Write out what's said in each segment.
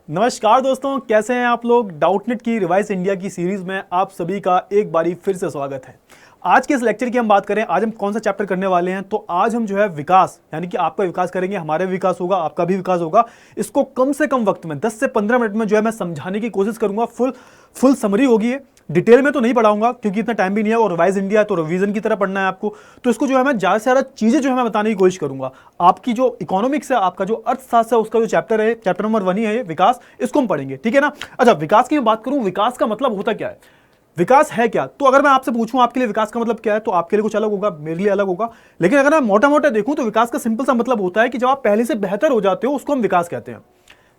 नमस्कार दोस्तों, कैसे हैं आप लोग। डाउटनेट की रिवाइज इंडिया की सीरीज में आप सभी का एक बारी फिर से स्वागत है। आज के इस लेक्चर की हम बात करें, आज हम कौन सा चैप्टर करने वाले हैं, तो आज हम जो है विकास, यानी कि आपका विकास करेंगे, हमारा भी विकास होगा, आपका भी विकास होगा। इसको कम से कम वक्त में 10 से 15 मिनट में जो है मैं समझाने की कोशिश करूंगा। फुल समरी होगी। डिटेल में तो नहीं पढ़ाऊंगा क्योंकि इतना टाइम भी नहीं है, और रिवाइज इंडिया तो रिवीजन की तरह पढ़ना है आपको। तो इसको जो है मैं ज़्यादा से ज़्यादा चीज़ें जो है मैं बताने की कोशिश करूंगा। आपकी जो इकोनॉमिक्स है, आपका जो अर्थशास्त्र है, उसका जो चैप्टर है, चैप्टर नंबर 1 ही है ये विकास, इसको हम पढ़ेंगे, ठीक है ना। अच्छा, विकास की मैं बात करूं, विकास का मतलब होता क्या है, विकास है क्या। तो अगर मैं आपसे पूछूं आपके लिए विकास का मतलब क्या है, तो आपके लिए कुछ अलग होगा, मेरे लिए अलग होगा। लेकिन अगर मैं मोटा मोटा देखूं तो विकास का सिंपल सा मतलब होता है कि जब आप पहले से बेहतर हो जाते हो, उसको हम विकास कहते हैं,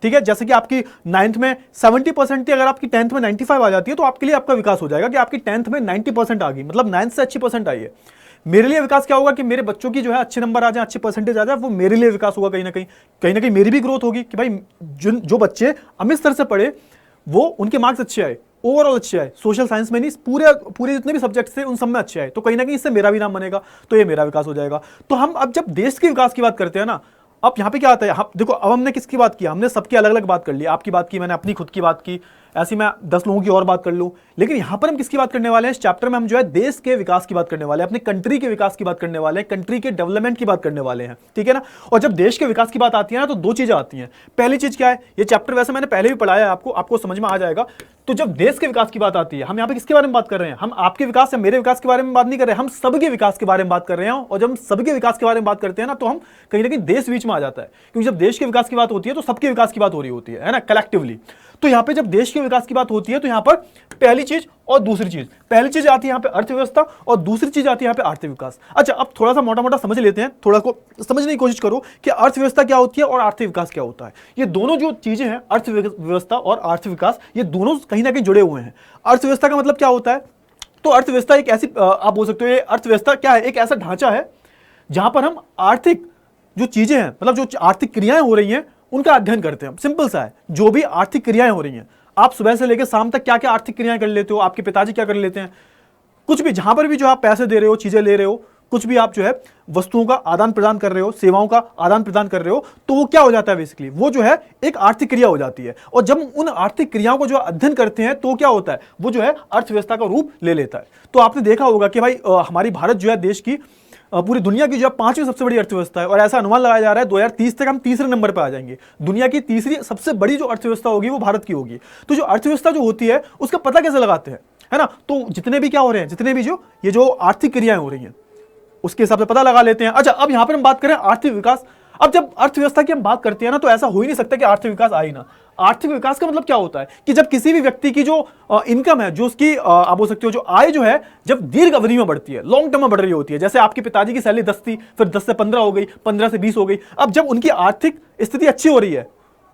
ठीक है। जैसे कि आपकी 9th में 70% थी, अगर आपकी 10th में 95 आ जाती है तो आपके लिए आपका विकास हो जाएगा कि आपकी 10th में 90% आ गई, मतलब 9th से अच्छी परसेंट आई है। मेरे लिए विकास क्या होगा कि मेरे बच्चों की जो है अच्छे नंबर आ जाए, अच्छे परसेंटेज आ जाए, वो मेरे लिए विकास होगा। कहीं ना कहीं मेरी भी ग्रोथ होगी कि भाई जो बच्चे अमित स्तर से पढ़े वो उनके मार्क्स अच्छे आए, ओवरऑल अच्छे आए, सोशल साइंस में नहीं, पूरे जितने भी सब्जेक्ट्स थे उन सब में अच्छे आए, तो कहीं ना कहीं इससे मेरा भी नाम बनेगा, तो ये मेरा विकास हो जाएगा। तो हम अब जब देश के विकास की बात करते हैं ना, अब यहाँ पे क्या आता है, हम देखो, अब हमने किसकी बात की, हमने सबकी अलग अलग बात कर ली। आपकी बात की मैंने, अपनी खुद की बात की, ऐसी मैं 10 लोगों की और बात कर लूं। लेकिन यहां पर हम किसकी बात करने वाले हैं, इस चैप्टर में हम जो है देश के विकास की बात करने वाले हैं, अपनी कंट्री के विकास की बात करने वाले हैं, कंट्री के डेवलपमेंट की बात करने वाले हैं, ठीक है ना। और जब देश के विकास की बात आती है ना, तो दो चीजें आती हैं। पहली चीज क्या है, ये चैप्टर वैसे मैंने पहले भी पढ़ाया है, आपको समझ में आ जाएगा। तो जब देश के विकास की बात आती है, हम यहाँ पे किसके बारे में बात कर रहे हैं, हम आपके विकास या मेरे विकास के बारे में बात नहीं कर रहे हैं, हम सबके विकास के बारे में बात कर रहे हैं। और जब हम सबके विकास के बारे में बात करते हैं ना, तो हम कहीं ना कहीं देश बीच में आ जाता है, क्योंकि जब देश के विकास की बात होती है तो सबके विकास की बात हो रही होती है ना, कलेक्टिवली। तो यहाँ पे जब देश के विकास की बात होती है तो यहाँ पर पहली चीज और दूसरी चीज, पहली चीज आती है यहाँ पे अर्थव्यवस्था, और दूसरी चीज आती है यहाँ पे आर्थिक विकास। अच्छा, अब थोड़ा सा मोटा मोटा समझ लेते हैं, थोड़ा को समझने की कोशिश करो कि अर्थव्यवस्था क्या होती है और आर्थिक विकास क्या होता है। ये दोनों जो चीजें हैं, अर्थव्यवस्था और आर्थिक विकास, ये दोनों कहीं ना कहीं जुड़े हुए हैं। अर्थव्यवस्था का मतलब क्या होता है, तो अर्थव्यवस्था एक ऐसी, आप बोल सकते हो, ये अर्थव्यवस्था क्या है, एक ऐसा ढांचा है जहां पर हम आर्थिक जो चीजें हैं, मतलब जो आर्थिक क्रियाएं हो रही हैं, उनका अध्ययन करते हैं। सिंपल सा है, जो भी आर्थिक क्रियाएं हो रही हैं, आप सुबह से लेकर शाम तक क्या क्या आर्थिक क्रियाएं कर लेते हो, आपके पिताजी क्या कर लेते हैं, कुछ भी, जहां पर भी जो आप पैसे दे रहे हो, चीजें ले रहे हो, कुछ भी आप जो है वस्तुओं का आदान प्रदान कर रहे हो, सेवाओं का आदान प्रदान कर रहे हो, तो वो क्या हो जाता है, बेसिकली वो जो है एक आर्थिक क्रिया हो जाती है। और जब उन आर्थिक क्रियाओं को जो अध्ययन करते हैं, तो क्या होता है, वो जो है अर्थव्यवस्था का रूप ले लेता है। तो आपने देखा होगा कि भाई हमारी भारत जो है देश की, पूरी दुनिया की जो है 5वीं सबसे बड़ी अर्थव्यवस्था है, और ऐसा अनुमान लगाया जा रहा है 2030 तक हम तीसरे नंबर पर आ जाएंगे। दुनिया की तीसरी सबसे बड़ी जो अर्थव्यवस्था होगी वो भारत की होगी। तो जो अर्थव्यवस्था जो होती है उसका पता कैसे लगाते हैं, है ना। तो जितने भी क्या हो रहे हैं, जितने भी जो आर्थिक क्रियाएं हो रही हैं, उसके हिसाब से पता लगा लेते हैं। अच्छा, अब यहां पर हम बात करें आर्थिक विकास। अब जब अर्थव्यवस्था की हम बात करते हैं ना, तो ऐसा हो ही नहीं सकता कि आर्थिक विकास आए ना। आर्थिक विकास का मतलब क्या होता है कि जब किसी भी व्यक्ति की जो इनकम है, जो उसकी आप बोल सकते हो जो आय जो है, जब दीर्घ अवधि में बढ़ती है, लॉन्ग टर्म में बढ़ रही होती है। जैसे आपके पिताजी की सैलरी 10 थी, फिर 10 से 15 हो गई, 15 से 20 हो गई। अब जब उनकी आर्थिक स्थिति अच्छी हो रही है,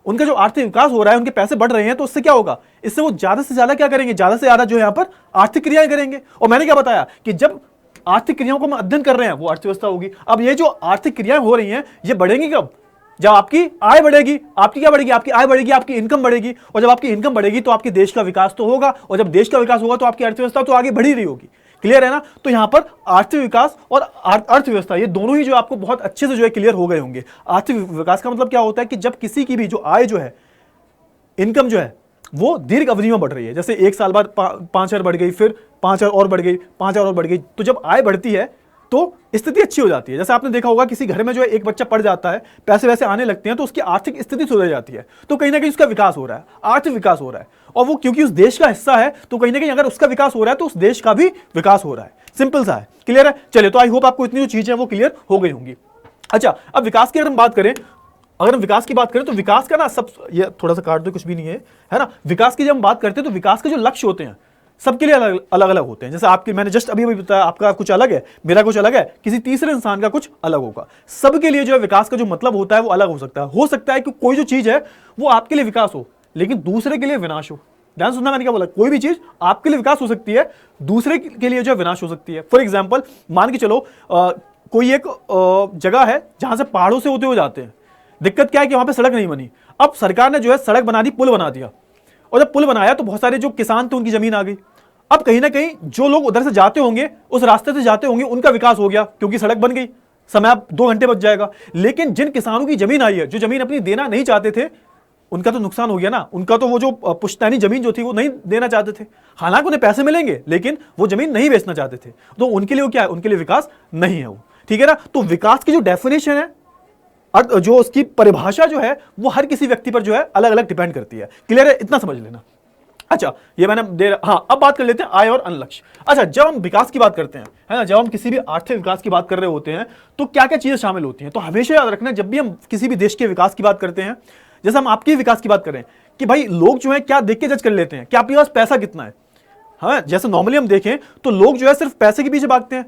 उनका जो आर्थिक विकास हो रहा है, उनके पैसे बढ़ रहे हैं, तो उससे क्या होगा, इससे वो ज्यादा से ज्यादा क्या करेंगे, ज्यादा से ज्यादा जो यहाँ पर आर्थिक क्रियाएं करेंगे। और मैंने क्या बताया कि जब आर्थिक क्रियाओं को हम अध्ययन कर रहे हैं, वो अर्थव्यवस्था होगी। अब ये जो आर्थिक क्रियाएं हो रही हैं, ये बढ़ेंगी कब, जब आपकी आय बढ़ेगी। आपकी क्या बढ़ेगी, आपकी आय बढ़ेगी, आपकी इनकम बढ़ेगी। और जब आपकी इनकम बढ़ेगी तो आपके देश का विकास तो होगा, और जब देश का विकास होगा तो आपकी अर्थव्यवस्था तो आगे बढ़ी रही होगी। क्लियर है ना। तो यहां पर आर्थिक विकास और अर्थव्यवस्था, ये दोनों ही जो आपको बहुत अच्छे से जो है क्लियर हो गए होंगे। आर्थिक विकास का मतलब क्या होता है कि जब किसी की भी जो आय जो है, इनकम जो है, वो दीर्घ अवधि में बढ़ रही है। जैसे एक साल बाद 5,000 बढ़ गई, फिर 5,000 और बढ़ गई, 5,000 और बढ़ गई। तो जब आय बढ़ती है तो स्थिति अच्छी हो जाती है। जैसे आपने देखा होगा किसी घर में जो है एक बच्चा पढ़ जाता है, पैसे वैसे आने लगते हैं, तो उसकी आर्थिक स्थिति सुधर जाती है। तो कहीं ना कहीं उसका विकास हो रहा है, आर्थिक विकास हो रहा है। और वो क्योंकि उस देश का हिस्सा है, तो कहीं ना कहीं अगर उसका विकास हो रहा है तो उस देश का भी विकास हो रहा है। सिंपल सा है। क्लियर है। चलिए, तो आई होप आपको इतनी जो चीजें हैं वो क्लियर हो गई होंगी। अच्छा, अब विकास की अगर हम बात करें, अगर हम विकास की बात करें तो विकास का ना सब, ये थोड़ा सा काट दो, कुछ भी नहीं है ना। विकास की जब हम बात करते हैं तो विकास के जो लक्ष्य होते हैं सबके लिए अलग अलग होते हैं। जैसे आपके, मैंने जस्ट अभी बताया, आपका कुछ अलग है, मेरा कुछ अलग है, किसी तीसरे इंसान का कुछ अलग होगा। सबके लिए जो है विकास का जो मतलब होता है वो अलग हो सकता है। हो सकता है कि कोई जो चीज है वो आपके लिए विकास हो, लेकिन दूसरे के लिए विनाश हो। ध्यान सुनना, मैंने क्या बोला, कोई भी चीज आपके लिए विकास हो सकती है, दूसरे के लिए जो है विनाश हो सकती है। फॉर एग्जाम्पल, मान के चलो कोई एक जगह है जहां से पहाड़ों से होते हुए जाते हैं। दिक्कत क्या है कि वहां पे सड़क नहीं बनी। अब सरकार ने जो है सड़क बना दी, पुल बना दिया, और जब पुल बनाया तो बहुत सारे जो किसान थे उनकी जमीन आ गई। अब कहीं ना कहीं जो लोग उधर से जाते होंगे, उस रास्ते से जाते होंगे, उनका विकास हो गया क्योंकि सड़क बन गई, समय अब 2 घंटे बच जाएगा। लेकिन जिन किसानों की जमीन आई है, जो जमीन अपनी देना नहीं चाहते थे, उनका तो नुकसान हो गया ना, उनका तो वो जो पुश्तैनी जमीन जो थी वो नहीं देना चाहते थे, हालांकि उन्हें पैसे मिलेंगे लेकिन वो जमीन नहीं बेचना चाहते थे, तो उनके लिए वो क्या है, उनके लिए विकास नहीं है वो, ठीक है ना। तो विकास की जो डेफिनेशन है, जो उसकी परिभाषा जो है वो हर किसी व्यक्ति पर जो है अलग अलग डिपेंड करती है। क्लियर है, इतना समझ लेना। अच्छा, ये मैंने हाँ, अब बात कर लेते हैं आय और अन्य लक्ष्य। अच्छा, जब हम विकास की बात करते हैं, है ना, जब हम किसी भी आर्थिक विकास की बात कर रहे होते हैं तो क्या क्या चीजें शामिल होती हैं, तो हमेशा याद रखना, जब भी हम किसी भी देश के विकास की बात करते हैं, जैसे हम आपके विकास की बात करें कि भाई लोग जो है क्या देख के जज कर लेते हैं कि आपके पास पैसा कितना है। हाँ, जैसे नॉर्मली हम देखें तो लोग जो है सिर्फ पैसे के पीछे भागते हैं,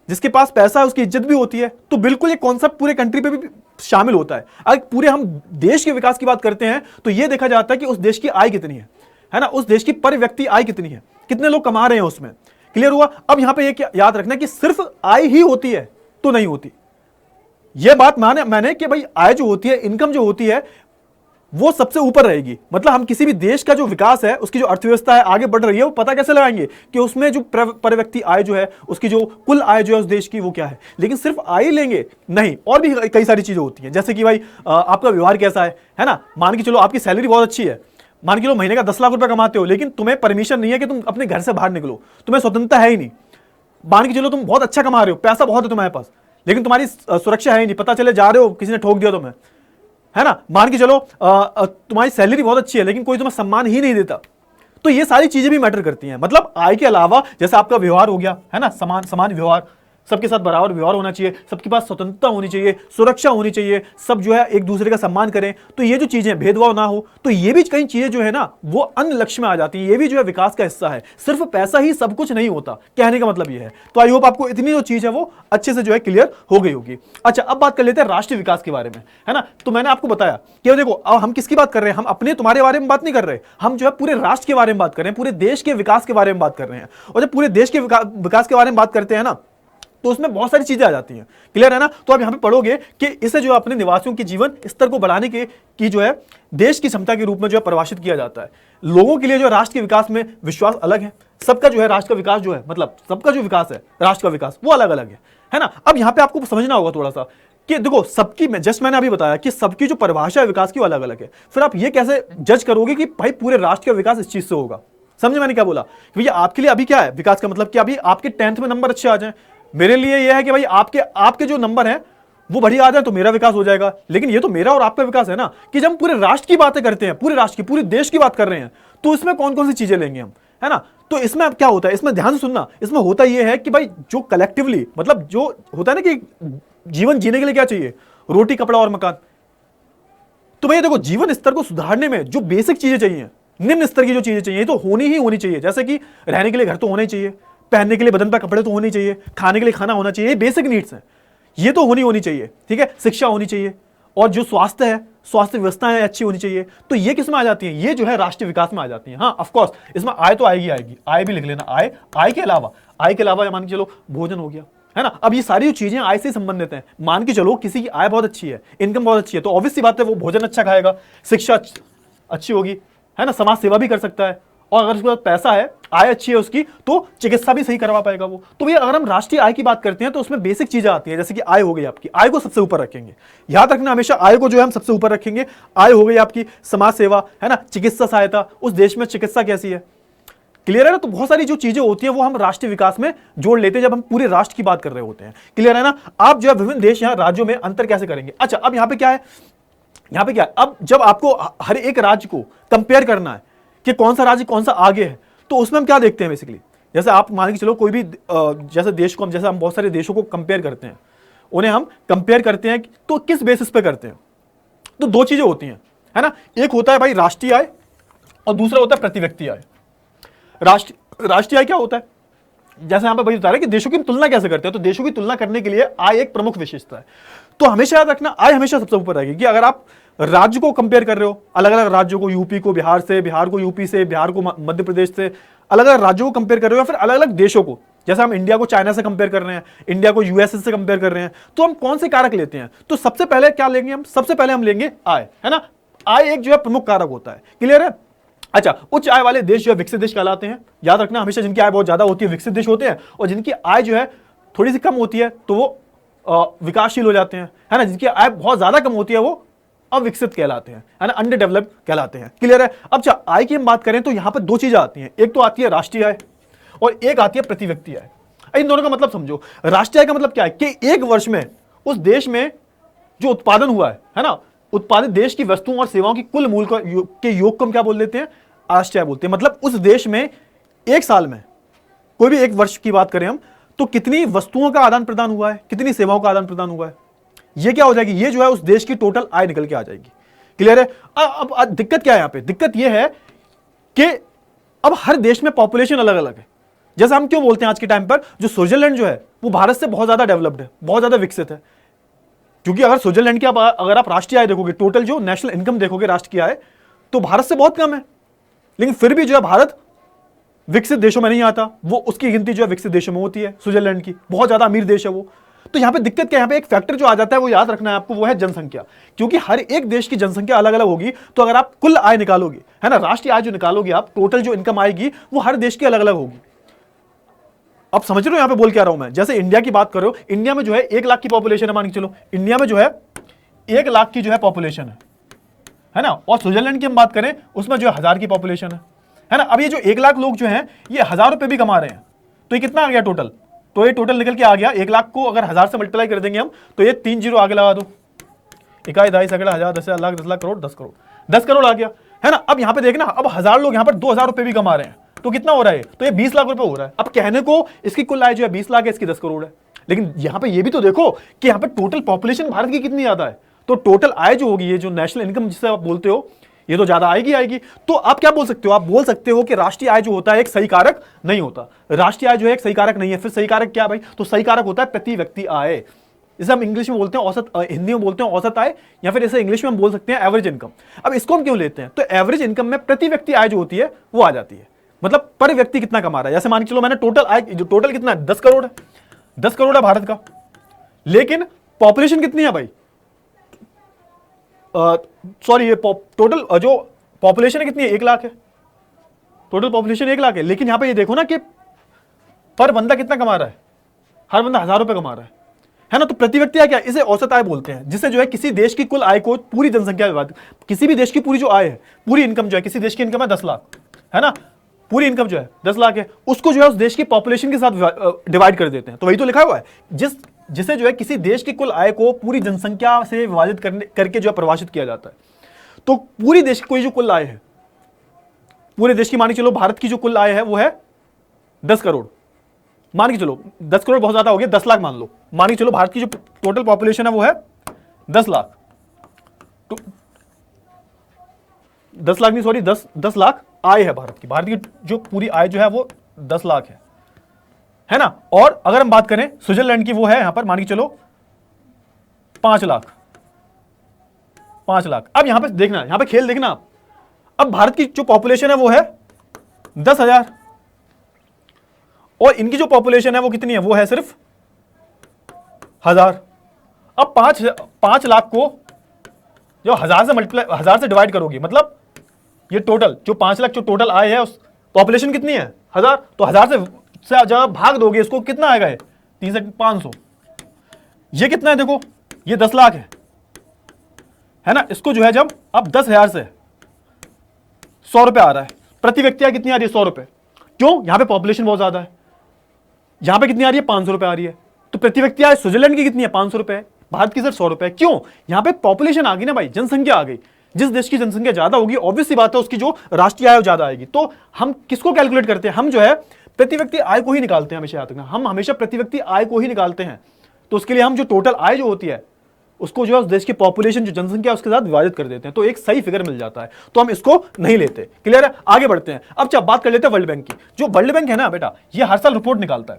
जिसके पास पैसा है उसकी इज्जत भी होती है, तो बिल्कुल ये कॉन्सेप्ट पूरे कंट्री पे भी शामिल होता है। अगर पूरे हम देश के विकास की बात करते हैं तो ये देखा जाता है कि उस देश की आय कितनी है ना, उस देश की पर व्यक्ति आय कितनी है, कितने लोग कमा रहे हैं उसमें। क्लियर हुआ। अब यहां पे ये याद रखना कि सिर्फ आय ही होती है तो नहीं होती, यह बात मैंने कि भाई आय जो होती है, इनकम जो होती है वो सबसे ऊपर रहेगी। मतलब हम किसी भी देश का जो विकास है, उसकी जो अर्थव्यवस्था है आगे बढ़ रही है, वो पता कैसे लगाएंगे कि उसमें जो पर व्यक्ति आय जो है, उसकी जो कुल आय जो है उस देश की वो क्या है। लेकिन सिर्फ आय लेंगे नहीं, और भी कई सारी चीजें होती हैं, जैसे कि भाई आपका व्यवहार कैसा है ना। मान के चलो आपकी सैलरी बहुत अच्छी है, मान के चलो महीने का 10 लाख रुपए कमाते हो, लेकिन तुम्हें परमिशन नहीं है कि तुम अपने घर से बाहर निकलो, तुम्हें स्वतंत्रता है ही नहीं। मान के चलो तुम बहुत अच्छा कमा रहे हो, पैसा बहुत है तुम्हारे पास, लेकिन तुम्हारी सुरक्षा है ही नहीं, पता चले जा रहे हो किसी ने ठोक दिया तुम्हें, है ना। मान के चलो तुम्हारी सैलरी बहुत अच्छी है लेकिन कोई तुम्हें सम्मान ही नहीं देता। तो ये सारी चीजें भी मैटर करती हैं। मतलब आय के अलावा जैसे आपका व्यवहार हो गया, है ना, समान व्यवहार, सबके साथ बराबर व्यवहार होना चाहिए, सबके पास स्वतंत्रता होनी चाहिए, सुरक्षा होनी चाहिए, सब जो है एक दूसरे का सम्मान करें, तो ये जो चीजें, भेदभाव ना हो, तो ये भी कई चीजें जो है ना वो अन्य लक्ष्य में आ जाती है। ये भी जो है विकास का हिस्सा है। सिर्फ पैसा ही सब कुछ नहीं होता, कहने का मतलब ये है। तो आई होप आपको इतनी जो चीज है वो अच्छे से जो है क्लियर हो गई होगी। अच्छा, अब बात कर लेते हैं राष्ट्रीय विकास के बारे में, है ना। तो मैंने आपको बताया कि देखो अब हम किसकी बात कर रहे हैं, हम अपने तुम्हारे बारे में बात नहीं कर रहे, हम जो है पूरे राष्ट्र के बारे में बात कर रहे हैं, पूरे देश के विकास के बारे में बात कर रहे हैं। और जब पूरे देश के विकास के बारे में बात करते हैं ना, तो उसमें बहुत सारी चीजें आ जाती हैं। क्लियर है ना। तो आप यहां पे पढ़ोगे कि इसे जो अपने निवासियों के जीवन स्तर को बढ़ाने की जो है देश की क्षमता के रूप में जो है परिभाषित किया जाता है। लोगों के लिए जो राष्ट्र के विकास में विश्वास अलग है, सबका जो है राष्ट्र का विकास जो है, मतलब सबका जो विकास है, राष्ट्र का विकास, वो अलग अलग है ना। अब यहां पे आपको समझना होगा थोड़ा सा कि देखो सबकी, मैंने अभी बताया कि सबकी जो परिभाषा है विकास की वो अलग अलग है। फिर आप ये कैसे जज करोगे कि भाई पूरे राष्ट्र का विकास इस चीज से होगा। समझे मैंने क्या बोला कि भैया आपके लिए अभी क्या है विकास का मतलब कि अभी आपके 10th में नंबर अच्छे आ जाए। मेरे लिए यह है कि भाई आपके जो नंबर हैं वो बढ़िया आ जाए तो मेरा विकास हो जाएगा। लेकिन ये तो मेरा और आपका विकास है ना, कि जब हम पूरे राष्ट्र की बातें करते हैं, पूरे राष्ट्र की, पूरे देश की बात कर रहे हैं, तो इसमें कौन कौन सी चीजें लेंगे हम, है ना। तो इसमें अब क्या होता है, इसमें ध्यान से सुनना, इसमें होता यह है कि भाई जो कलेक्टिवली, मतलब जो होता है ना कि जीवन जीने के लिए क्या चाहिए, रोटी, कपड़ा और मकान। तो भैया देखो जीवन स्तर को सुधारने में जो बेसिक चीजें चाहिए, निम्न स्तर की जो चीजें चाहिए, तो होनी चाहिए। जैसे कि रहने के लिए घर तो होना ही चाहिए, पहनने के लिए बदन पर कपड़े तो होने चाहिए, खाने के लिए खाना होना चाहिए, ये बेसिक नीड्स हैं, ये तो होनी चाहिए, ठीक है। शिक्षा होनी चाहिए, और जो स्वास्थ्य है, स्वास्थ्य व्यवस्थाएं अच्छी होनी चाहिए। तो ये किस में आ जाती है, ये जो है राष्ट्रीय विकास में आ जाती है। हाँ ऑफ कोर्स इसमें आय तो आएगी, आय भी लिख लेना। आय के अलावा मान के चलो भोजन हो गया, है ना। अब ये सारी जो चीजें आय से संबंधित हैं। मान के चलो किसी की आय बहुत अच्छी है, इनकम बहुत अच्छी है, तो ऑब्वियस सी बात है वो भोजन अच्छा खाएगा, शिक्षा अच्छी होगी, है ना, समाज सेवा भी कर सकता है, और अगर उसके पास पैसा है, आय अच्छी है उसकी, तो चिकित्सा भी सही करवा पाएगा वो। तो भैया अगर हम राष्ट्रीय आय की बात करते हैं तो उसमें बेसिक चीजें आती है, जैसे कि आय हो गई आपकी, आय को सबसे ऊपर रखेंगे, याद रखना हमेशा आय को जो है हम सबसे ऊपर रखेंगे। आय हो गई आपकी, समाज सेवा, है ना, चिकित्सा सहायता, उस देश में चिकित्सा कैसी है, क्लियर है ना। तो बहुत सारी जो चीजें होती है वो हम राष्ट्रीय विकास में जोड़ लेते हैं जब हम पूरे राष्ट्र की बात कर रहे होते हैं। क्लियर है ना। आप जो है विभिन्न देश यहाँ राज्यों में अंतर कैसे करेंगे। अच्छा, अब यहाँ पे क्या है, अब जब आपको हर एक राज्य को कंपेयर करना है कि कौन सा राज्य कौन सा आगे है, तो उसमें हम क्या देखते हैं बेसिकली, जैसे आप मान के चलो कोई भी जैसे देश को जैसे हम बहुत सारे देशों को कंपेयर करते हैं, उन्हें हम कंपेयर करते हैं तो किस बेसिस पे करते हैं। तो दो चीजें होती हैं, है ना। एक होता है भाई राष्ट्रीय आय, और दूसरा होता है प्रति व्यक्ति आय। राष्ट्रीय आय क्या होता है, जैसे यहां पर भाई बता रहे हैं कि देशों की तुलना कैसे करते हैं, तो देशों की तुलना करने के लिए आय एक प्रमुख विशेषता है। तो हमेशा याद रखना आय हमेशा सबसे ऊपर रहेगी। कि अगर आप राज्य को कंपेयर कर रहे हो, अलग अलग राज्यों को, यूपी को बिहार से, बिहार को यूपी से, बिहार को मध्य प्रदेश से, अलग अलग राज्यों को कंपेयर कर रहे हो, या फिर अलग अलग देशों को, जैसे हम इंडिया को चाइना से कंपेयर कर रहे हैं, इंडिया को यूएसए से कंपेयर कर रहे हैं, तो हम कौन से कारक लेते हैं। तो सबसे पहले क्या लेंगे हम, सबसे पहले हम लेंगे आय, है ना। आय एक जो है प्रमुख कारक होता है। क्लियर है। अच्छा, उच्च आय वाले देश जो है विकसित देश कहलाते हैं। याद रखना हमेशा जिनकी आय बहुत ज्यादा होती है विकसित देश होते हैं, और जिनकी आय जो है थोड़ी सी कम होती है तो वो विकासशील हो जाते हैं, है ना। जिनकी आय बहुत ज्यादा कम होती है वो अविकसित कहलाते हैं, है ना, अंडर डेवलप्ड कहलाते हैं। क्लियर है। अब आय की हम बात करें तो यहां पर दो चीजें आती हैं, एक तो आती है राष्ट्रीय आय और एक आती है प्रति व्यक्ति आय। इन दोनों का मतलब समझो। राष्ट्रीय आय का मतलब क्या है कि एक वर्ष में उस देश में जो उत्पादन हुआ है ना, उत्पादित देश की वस्तुओं और सेवाओं की कुल मूल्य के योग को हम क्या बोल देते हैं, राष्ट्रीय आय बोलते हैं। मतलब उस देश में एक साल में, कोई भी एक वर्ष की बात करें हम, तो कितनी वस्तुओं का आदान प्रदान हुआ है, कितनी सेवाओं का आदान प्रदान हुआ है, ये क्या हो जाएगी, ये जो है उस देश की टोटल आय निकल के आ जाएगी। क्लियर है। अब दिक्कत क्या है यहां पे, दिक्कत ये है कि अब हर देश में पॉपुलेशन अलग अलग है। जैसे हम क्यों बोलते हैं आज के टाइम पर जो स्विट्जरलैंड जो है वो भारत से बहुत ज्यादा डेवलप्ड है, बहुत ज्यादा विकसित है, क्योंकि अगर स्विट्जरलैंड की अगर आप राष्ट्रीय आय देखोगे, टोटल जो नेशनल इनकम देखोगे राष्ट्र की आय, तो भारत से बहुत कम है, लेकिन फिर भी जो है भारत विकसित देशों में नहीं आता, वो उसकी गिनती जो है विकसित देशों में होती है। स्विट्जरलैंड की बहुत ज्यादा अमीर देश है वो। तो यहां पे दिक्कत क्या है, यहां पे एक फैक्टर जो आ जाता है वो याद रखना है आपको, वो है जनसंख्या। क्योंकि हर एक देश की जनसंख्या अलग अलग होगी, तो अगर आप कुल आय निकालोगे, है ना, राष्ट्रीय आय जो निकालोगे आप, टोटल जो इनकम आएगी वो हर देश की अलग अलग होगी। अब समझ रहे हो यहां पे बोल क्या रहा हूं मैं। जैसे इंडिया की बात करो, इंडिया में जो है 1 लाख की पॉपुलेशन है, मान के चलो इंडिया में जो है 1 लाख की जो है पॉपुलेशन है ना, और स्विट्जरलैंड की हम बात करें उसमें जो है 1000 की पॉपुलेशन है ना। अब ये जो 1 लाख लोग जो हैं ये 1000 रुपए भी कमा रहे हैं, तो ये कितना आ गया टोटल, तो ये टोटल निकल के आ गया 1 लाख को अगर 1000 से मल्टीप्लाई कर देंगे हम, तो ये 3 जीरो आगे लगा दो, इकाई, दहाई, सैकड़ा, हजार, 10,000, लाख, 10 लाख, करोड़, 10 करोड़, 10 करोड़ आ गया, है ना। अब यहां पे देखना, अब 1000 लोग यहां पर 2000 रुपए भी कमा रहे हैं, तो कितना हो रहा है, तो ये 20 लाख रुपए हो रहा है। अब कहने को इसकी कुल आय जो है 20 लाख है, इसकी 10 करोड़ है, लेकिन यहां पे ये भी तो देखो कि यहां पे टोटल पॉपुलेशन भारत की कितनी ज्यादा है, तो टोटल आय जो होगी, ये जो नेशनल इनकम जिससे आप बोलते हो, ये तो ज्यादा आएगी। तो आप क्या बोल सकते हो, आप बोल सकते हो कि राष्ट्रीय आय जो होता है एक सही कारक नहीं होता, राष्ट्रीय आय जो है एक सही कारक नहीं है। फिर सही कारक क्या है भाई, तो सही कारक होता है प्रति व्यक्ति आय। इसे हम इंग्लिश में बोलते हैं औसत, हिंदी में बोलते हैं औसत आय, या फिर इसे इंग्लिश में हम बोल सकते हैं एवरेज इनकम। अब इसको हम क्यों लेते हैं, तो एवरेज इनकम में प्रति व्यक्ति आय जो होती है वो आ जाती है, मतलब पर व्यक्ति कितना कमा रहा है। जैसे मान के चलो मैंने टोटल आय, जो टोटल कितना है 10 करोड़ है, 10 करोड़ है भारत का, लेकिन पॉपुलेशन कितनी है भाई, सॉरी, ये टोटल जो पॉपुलेशन कितनी है, 1 लाख है, टोटल पॉपुलेशन 1 लाख है, लेकिन यहां पे ये देखो ना कि पर बंदा कितना कमा रहा है, हर बंदा 1000 रुपए कमा रहा है ना। तो प्रति व्यक्ति आय क्या, इसे औसत आय बोलते हैं, जिससे जो है किसी देश की कुल आय को पूरी जनसंख्या विभाजित, किसी भी देश की पूरी जो आय है, पूरी इनकम जो है, किसी देश की इनकम है 10 लाख, है ना, पूरी इनकम जो है 10 लाख है, उसको जो है उस देश की पॉपुलेशन के साथ डिवाइड कर देते हैं। तो वही तो लिखा हुआ है, जिसे जो है किसी देश की कुल आय को पूरी जनसंख्या से विभाजित करके जो है परिभाषित किया जाता है। तो पूरी देश की कोई जो कुल आय है, पूरे देश की मान के चलो भारत की जो कुल आय है वो है 10 करोड़, मान के चलो 10 करोड़ बहुत ज्यादा हो गया, 10 लाख मान लो, मान के चलो भारत की जो टोटल पॉपुलेशन है वो है 10 लाख, तो 10 लाख नहीं, सॉरी, 10 लाख आय है भारत की जो पूरी आय जो है वो 10 लाख है ना। और अगर हम बात करें स्विट्जरलैंड की, वो है यहां पर मान के चलो 5 लाख। अब यहां पे देखना, यहां पे खेल देखना आप, अब भारत की जो पॉपुलेशन है वो है 10,000 और इनकी जो पॉपुलेशन है वो कितनी है, वो है सिर्फ 1000। अब 5 लाख को जो 1000 से मल्टीप्लाई, 1000 से डिवाइड करोगे, मतलब ये टोटल जो 5 लाख जो टोटल आय है, उस पॉपुलेशन कितनी है 1000, तो 1000 से जब भाग दोगे इसको, कितना आएगा, 3 से 500, ये कितना है देखो, ये 10 लाख है ना। इसको जो है जब अब 10,000 से 100 रुपए आ रहा है, प्रति व्यक्ति आय कितनी आ रही है, 100 रुपए, क्यों, यहां पे पॉपुलेशन बहुत ज्यादा है, यहां पे कितनी आ रही है, 500 रुपए आ रही है। तो प्रति व्यक्ति आय स्विट्जरलैंड की कितनी है, 500 रुपए, भारत की सिर्फ 100 रुपए, क्यों, यहां पे पॉपुलेशन आ गई ना भाई, जनसंख्या आ गई, जिस देश की जनसंख्या ज्यादा होगी ऑब्वियस सी बात है उसकी जो राष्ट्रीय आय ज्यादा आएगी। तो हम किसको कैलकुलेट करते हैं, हम जो है प्रति व्यक्ति आय को ही निकालते हैं, हमेशा याद रखना, हम हमेशा प्रति व्यक्ति आय को ही निकालते हैं। तो उसके लिए हम जो टोटल आय जो होती है उसको जो है उस देश की पॉपुलेशन जो जनसंख्या उसके साथ विभाजित कर देते हैं, तो एक सही फिगर मिल जाता है, तो हम इसको नहीं लेते। क्लियर है, आगे बढ़ते हैं। अब जब बात कर लेते हैं वर्ल्ड बैंक की, जो वर्ल्ड बैंक है ना बेटा, ये हर साल रिपोर्ट निकालता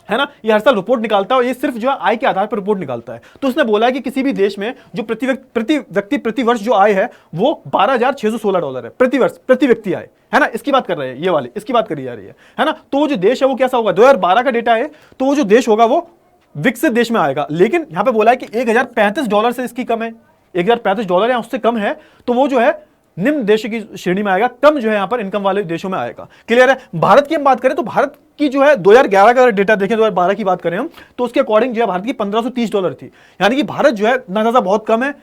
है ना, ये हर साल रिपोर्ट निकालता है, और ये सिर्फ जो है आय के आधार पर रिपोर्ट निकालता है। तो उसने बोला है कि किसी भी देश में जो प्रति व्यक्ति प्रति वर्ष जो आय है वो $12,616 है प्रति वर्ष, प्रति व्यक्ति आय, है ना, इसकी बात कर रहे हैं, ये वाली इसकी बात करी जा रही है ना। तो वो जो देश है वो कैसा होगा, 2012 का डेटा है, तो वो जो देश होगा वो विकसित देश में आएगा। लेकिन यहां पे बोला है कि $1035 से इसकी कम है, $1035 या उससे कम है, तो वो जो है निम्न देश की श्रेणी में आएगा, कम जो है यहां पर इनकम वाले देशों में आएगा। क्लियर है। भारत की हम बात करें तो भारत की जो है 2011 का डेटा देखें, 2012 की बात करें हम, तो उसके अकॉर्डिंग जो है भारत की $1530 थी, यानी कि भारत जो है ना ज्यादा बहुत कम है,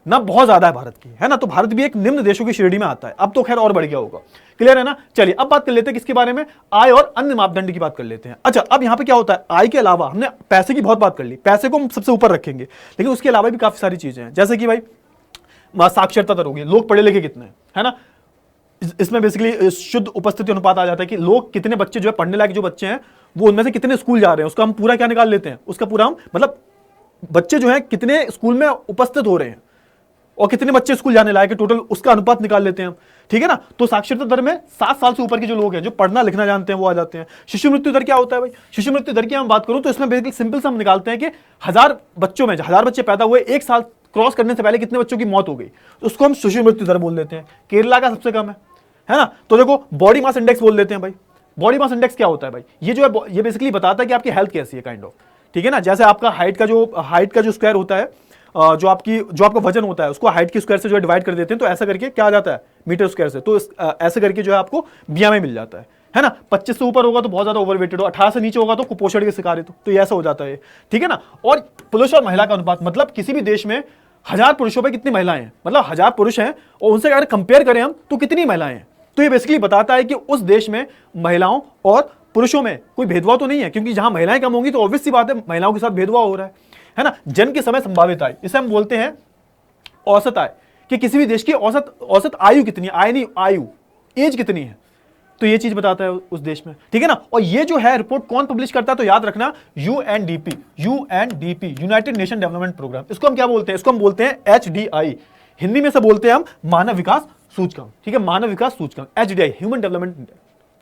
ना बहुत ज्यादा है भारत की, है ना, तो भारत भी एक निम्न देशों की श्रेणी में आता है। अब तो खैर और बढ़ गया होगा। क्लियर है ना। चलिए अब बात कर लेते हैं किसके बारे में, आय और अन्य मापदंड की बात कर लेते हैं। अच्छा, अब यहां पे क्या होता है, आय के अलावा हमने पैसे की बहुत बात कर ली, पैसे को हम सबसे ऊपर रखेंगे, लेकिन उसके अलावा भी काफी सारी चीजें हैं, जैसे कि भाई साक्षरता दर होगी, लोग पढ़े लिखे कितने हैं, है ना। इसमें बेसिकली शुद्ध उपस्थिति अनुपात आ जाता है कि लोग कितने बच्चे जो है पढ़ने लायक जो बच्चे हैं वो उनमें से कितने स्कूल जा रहे हैं, उसका हम पूरा क्या निकाल लेते हैं, उसका पूरा हम मतलब बच्चे जो हैं कितने स्कूल में उपस्थित हो रहे हैं और कितने बच्चे स्कूल जाने लायक है टोटल, उसका अनुपात निकाल लेते हैं हम। ठीक है ना। तो साक्षरता दर में 7 साल से ऊपर के जो लोग हैं जो पढ़ना लिखना जानते हैं वो आ जाते हैं। शिशु मृत्यु दर क्या होता है भाई, शिशु मृत्यु दर की हम बात करूं तो इसमें बेसिकली सिंपल से हम निकालते हैं कि 1000 बच्चों में 1000 बच्चे पैदा हुए, 1 साल क्रॉस करने से पहले कितने बच्चों की मौत हो गई, उसको हम शिशु मृत्यु दर बोल देते हैं। केरला का सबसे कम है ना। तो देखो बॉडी मास इंडेक्स बोल देते हैं भाई। बॉडी मास इंडेक्स क्या होता है भाई, ये जो है ये बेसिकली बताता है कि आपकी हेल्थ कैसी है काइंड ऑफ। ठीक है ना। जैसे आपका हाइट का जो स्क्वायर होता है, जो आपका वजन होता है उसको हाइट के स्क्वायर से जो है डिवाइड कर देते हैं, तो ऐसा करके क्या आ जाता है मीटर स्क्वायर से, तो ऐसे करके जो है आपको बीएमआई मिल जाता है ना। 25 से ऊपर होगा तो बहुत ज्यादा ओवरवेटेड हो, 18 से नीचे होगा तो कुपोषण के शिकार है, तो ये ऐसा हो जाता है। ठीक है ना। और पुरुष और महिला का अनुपात, मतलब किसी भी देश में 1000 पुरुषों पे कितनी महिलाएं हैं, मतलब 1000 पुरुष हैं और उनसे अगर कंपेयर करें हम तो कितनी महिलाएं हैं, तो ये बेसिकली बताता है कि उस देश में महिलाओं और पुरुषों में कोई भेदभाव तो नहीं है, क्योंकि जहां महिलाएं कम होंगी तो ऑब्वियस सी बात है महिलाओं के साथ भेदभाव हो रहा है ना। जन्म के समय संभावित आय, इसे हम बोलते हैं औसत आय, कि किसी भी देश की औसत आयु कितनी है, आय नहीं आयु, एज कितनी है, तो ये चीज बताता है उस देश में। ठीक है ना। और ये जो है रिपोर्ट कौन पब्लिश करता है, तो याद रखना UNDP, united nation development programme. इसको हम क्या बोलते हैं, इसको हम बोलते हैं एचडीआई, हिंदी में से बोलते हैं हम मानव विकास सूचकांक। ठीक है, मानव विकास सूचकांक, HDI, human development index.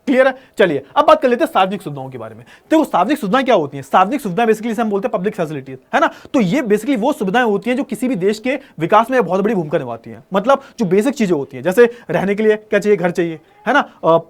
Clear है। चलिए अब बात कर लेते हैं सार्वजनिक सुविधाओं के बारे में। देखो सार्वजनिक सुविधाएं क्या होती हैं, सार्वजनिक सुविधाएं बेसिकली हम बोलते हैं पब्लिक फैसिलिटीज, है ना। तो ये बेसिकली वो सुविधाएं होती हैं जो किसी भी देश के विकास में बहुत बड़ी भूमिका निभाती हैं। मतलब जो बेसिक चीजें होती हैं, जैसे रहने के लिए क्या चाहिए, घर चाहिए, है ना,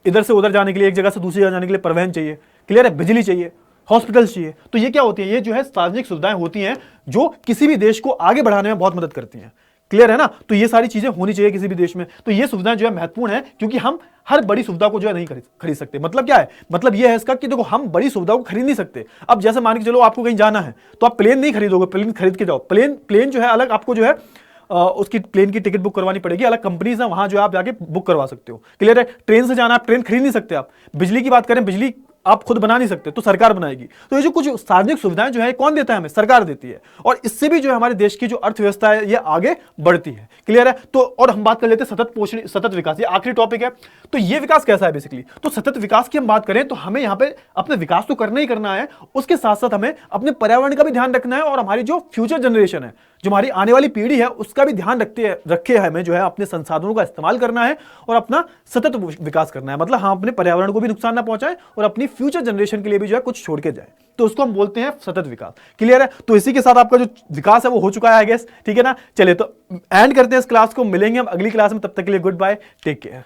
इधर से उधर जाने के लिए, एक जगह से दूसरी जगह जाने के लिए परिवहन चाहिए, क्लियर है, बिजली चाहिए, हॉस्पिटल चाहिए, तो ये क्या होती है, ये जो है सार्वजनिक सुविधाएं होती हैं जो किसी भी देश को आगे बढ़ाने में बहुत मदद करती हैं। क्लियर है ना। तो ये सारी चीजें होनी चाहिए किसी भी देश में। तो ये सुविधाएं जो है महत्वपूर्ण है, क्योंकि हम हर बड़ी सुविधा को जो है नहीं खरीद सकते। मतलब क्या है, मतलब ये है इसका कि देखो हम बड़ी सुविधाओं को खरीद नहीं सकते। अब जैसे मान के चलो आपको कहीं जाना है तो आप प्लेन नहीं खरीदोगे, प्लेन खरीद के जाओ, प्लेन जो है अलग आपको जो है उसकी प्लेन की टिकट बुक करवानी पड़ेगी, अलग कंपनीज है वहां जो आप जाके बुक करवा सकते हो। क्लियर है। ट्रेन से जाना, आप ट्रेन खरीद नहीं सकते। आप बिजली की बात करें, बिजली आप खुद बना नहीं सकते, तो सरकार बनाएगी। तो ये जो कुछ सार्वजनिक सुविधाएं जो है कौन देता है, हमें सरकार देती है, और इससे भी जो है हमारे देश की जो अर्थव्यवस्था है ये आगे बढ़ती है। क्लियर है। तो और हम बात कर लेते हैं सतत पोषण, सतत विकास, ये आखिरी टॉपिक है। तो ये विकास कैसा है बेसिकली, तो सतत विकास की हम बात करें तो हमें यहाँ पे अपने विकास तो करना ही करना है, उसके साथ साथ हमें अपने पर्यावरण का भी ध्यान रखना है, और हमारी जो फ्यूचर जनरेशन है, जो हमारी आने वाली पीढ़ी है, उसका भी ध्यान रखे हमें जो है अपने संसाधनों का इस्तेमाल करना है और अपना सतत विकास करना है। मतलब हम अपने पर्यावरण को भी नुकसान ना पहुंचाएं और अपनी फ्यूचर जनरेशन के लिए भी जो है कुछ छोड़ के जाए, तो उसको हम बोलते हैं सतत विकास। क्लियर है। तो इसी के साथ आपका जो विकास है वो हो चुका है आई गेस। ठीक है ना। चलिए तो एंड करते हैं इस क्लास को, मिलेंगे हम अगली क्लास में, तब तक के लिए गुड बाय, टेक केयर।